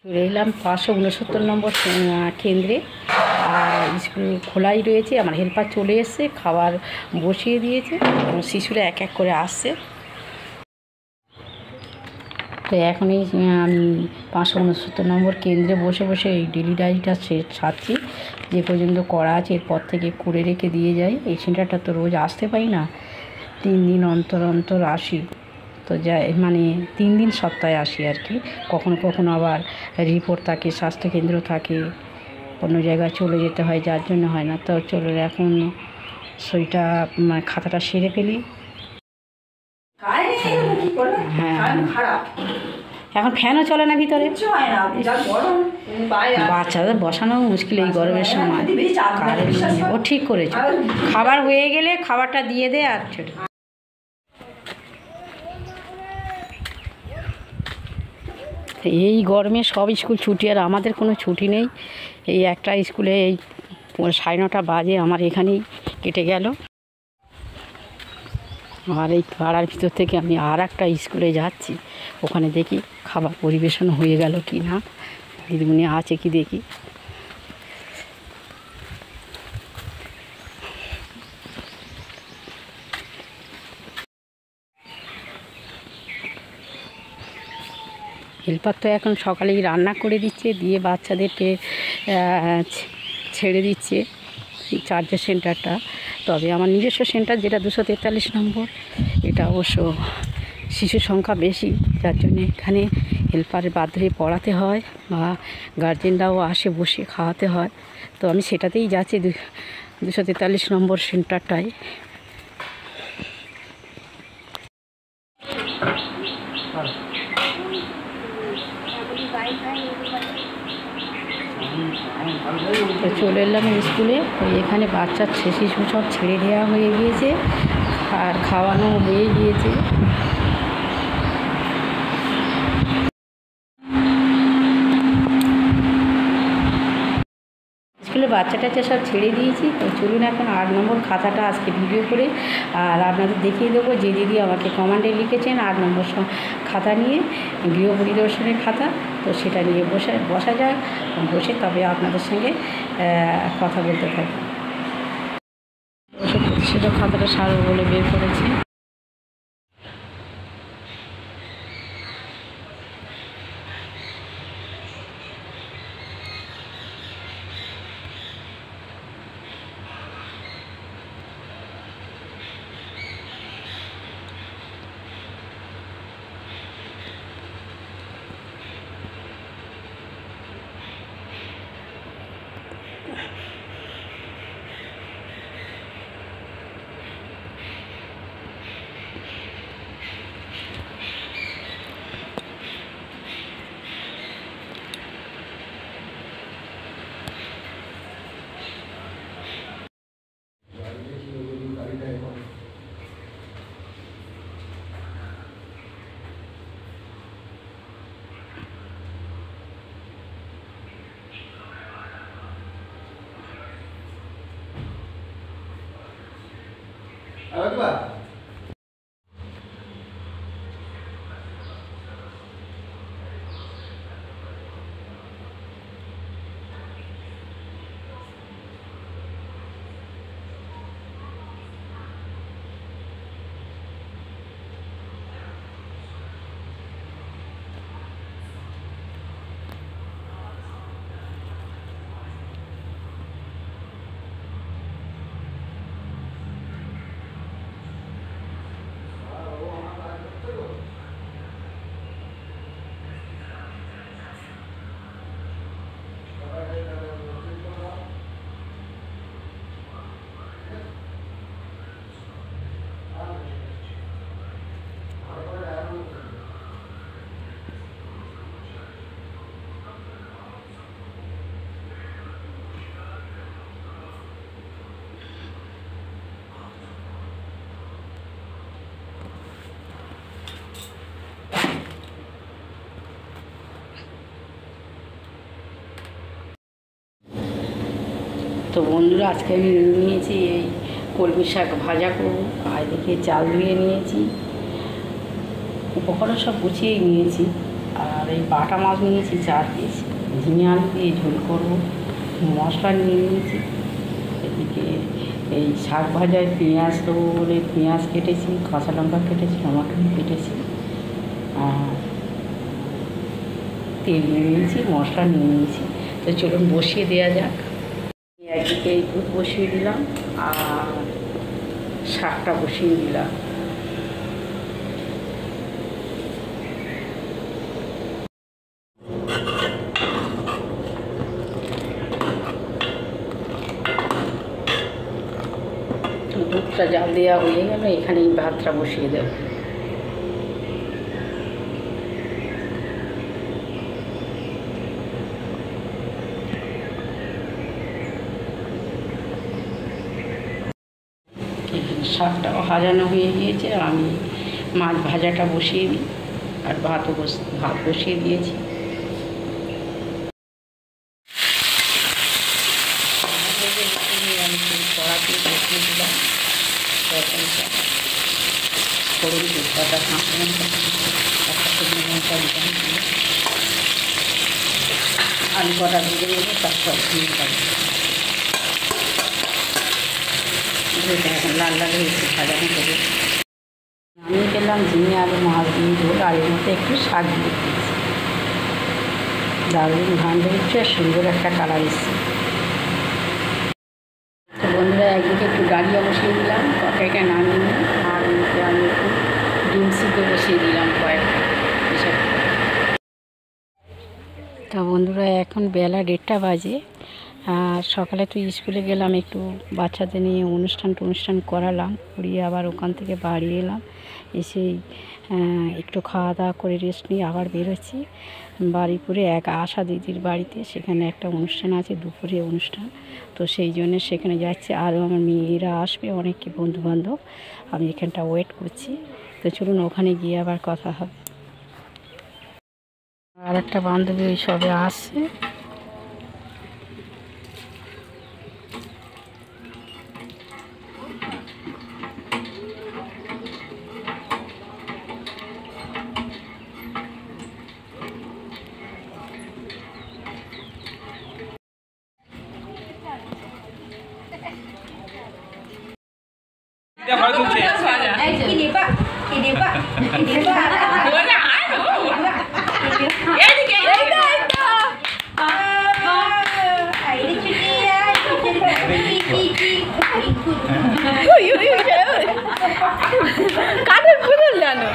চলে এলাম 569 নম্বর কেন্দ্রে। আর স্কুল খোলাই রয়েছে, আমার হেল্পার চলে এসছে, খাবার বসিয়ে দিয়েছে এবং শিশুরা এক এক করে আসছে। তো এখনই আমি 569 নম্বর কেন্দ্রে বসে বসে এই ডেলি ডায়েরিটা ছাড়ছি, যে পর্যন্ত করা আছে এরপর থেকে করে রেখে দিয়ে যাই। এই সেন্টারটা তো রোজ আসতে পারি না, 3 দিন অন্তর অন্তর আসি। তো যাই, মানে 3 দিন সপ্তাহে আসি আর কি। কখনো কখনো আবার রিপোর্ট থাকে, স্বাস্থ্যকেন্দ্র থাকে, অন্য জায়গায় চলে যেতে হয়, যার জন্য হয় না। তো চলো এখন সইটা মানে খাতাটা সেরে ফেলি। হ্যাঁ, এখন ফ্যানও চলে না ভিতরে, বাচ্চাদের বসানো মুশকিল এই গরমের সময়। ও ঠিক করেছে, খাবার হয়ে গেলে খাবারটা দিয়ে দে আর ছোট। এই গরমে সব স্কুল ছুটি, আর আমাদের কোনো ছুটি নেই। এই একটা স্কুলে এই 9:30 বাজে আমার এখানেই কেটে গেল। আর এই পাড়ার ভিতর থেকে আমি আর একটা স্কুলে যাচ্ছি, ওখানে দেখি খাবার পরিবেশন হয়ে গেল কি না, দিদিমণি আছে কি দেখি। হেল্পার তো এখন সকালেই রান্না করে দিচ্ছে, দিয়ে বাচ্চাদেরকে ছেড়ে দিচ্ছে চার্জের সেন্টারটা। তবে আমার নিজস্ব সেন্টার যেটা 243 নম্বর, এটা অবশ্য শিশু সংখ্যা বেশি, যার জন্য এখানে হেল্পারের বাধ্য হয়ে পড়াতে হয় বা গার্জেনরাও আসে বসে খাওয়াতে হয়। তো আমি সেটাতেই যাচ্ছি, 243 নম্বর সেন্টারটায়। তো চলে এলাম স্কুলে। এখানে বাচ্চার শিশু সব ছেড়ে দেওয়া হয়ে গিয়েছে আর খাওয়ানো হয়ে গিয়েছে। স্কুলে বাচ্চা টাচ্চা সব ছেড়ে দিয়েছি। তো চলুন এখন 8 নম্বর খাতাটা আজকে ভিডিও করে আর আপনাদের দেখিয়ে দেবো। যে দিদি আমাকে কমান্ডে লিখেছেন 8 নম্বর খাতা নিয়ে, গৃহ পরিদর্শনের খাতা, তো সেটা নিয়ে বসা যাক, বসে তবে আপনাদের সঙ্গে কথা বলতে থাকি। ওষুধ প্রতিষেধক খাতাটা সারবো বলে বের করেছি। তো বন্ধুরা, আজকে আমি নিয়েছি এই কলমি শাক ভাজা করবো, আর এদিকে চাল ধুয়ে নিয়েছি, উপকরণ সব গুছিয়েই নিয়েছি। আর আর এই বাটা মাছ নিয়েছি 4 পিস, ঝিঙে আলু দিয়ে ঝোল করবো। মশলা নিয়ে নিয়েছি। এদিকে এই শাক ভাজায় পেঁয়াজ দেবো বলে পেঁয়াজ কেটেছি, কাঁচা লঙ্কা কেটেছি, টমাটো কেটেছি, আর তেল নিয়ে নিয়েছি, মশলা নিয়ে নিয়েছি। তো চলুন বসিয়ে দেওয়া যাক। একদিকে এই দুধ বসিয়ে দিলাম আর শাকটা বসিয়ে দিলাম। দুধটা জাল দেওয়া হয়ে গেল, এখানে এই ভাতটা বসিয়ে দেব। শাকটাও ভাজানো হয়ে গিয়েছে, আমি মাছ ভাজাটা বসিয়ে দিই আর ভাত বসিয়ে দিয়েছি। আমি কড়াতে বসিয়ে দিলাম তরকারিটা, ফোড়ন তেজপাতা কাঁচা লঙ্কা একটা শুকনো লঙ্কা দিলাম, আলু কটা ভেজে নেবো, তারপর দিয়ে এখন লাল লাল হয়েছে ভাজানো করে। আমি খেলাম ঝিঙে আলু মাছ দিয়ে ঝোল, আর এর মধ্যে একটু শাক দিয়ে দিয়েছি। দারুণ ঘ্রাণ বেরোচ্ছে, সুন্দর একটা কালার এসছে। তো বন্ধুরা, একদিকে একটু ডালিয়া বসিয়ে দিলাম, তরকারিটা নামিয়ে নিই, আর এদিকে আমি একটু ডিম সিদ্ধ বসিয়ে দিলাম কয়েকটা। তা বন্ধুরা, এখন বেলা 1:30 বাজে। আর সকালে তো স্কুলে গেলাম, একটু বাচ্চাদের নিয়ে অনুষ্ঠান করালাম, করিয়ে আবার ওখান থেকে বাড়ি এলাম। এসেই একটু খাওয়া দাওয়া করে রেস্ট নিয়ে আবার বেরোচ্ছি বাড়িপুরে এক আশা দিদির বাড়িতে। সেখানে একটা অনুষ্ঠান আছে, দুপুরে অনুষ্ঠান, তো সেই জন্য সেখানে যাচ্ছি। আরও আমার মেয়েরা আসবে, অনেকে বন্ধুবান্ধব, আমি এখানটা ওয়েট করছি। তো চলুন ওখানে গিয়ে আবার কথা হবে। আর একটা বান্ধবী ওই সবে আসছে। কাঠের পুতুল জানো,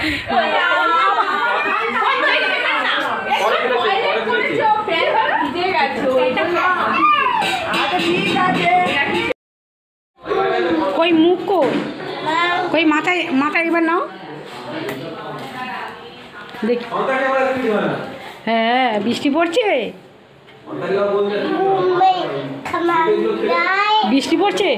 কই মুখ কই মাথায় এবার নাও দেখি। হ্যাঁ, বৃষ্টি পড়ছে, বৃষ্টি পড়ছে।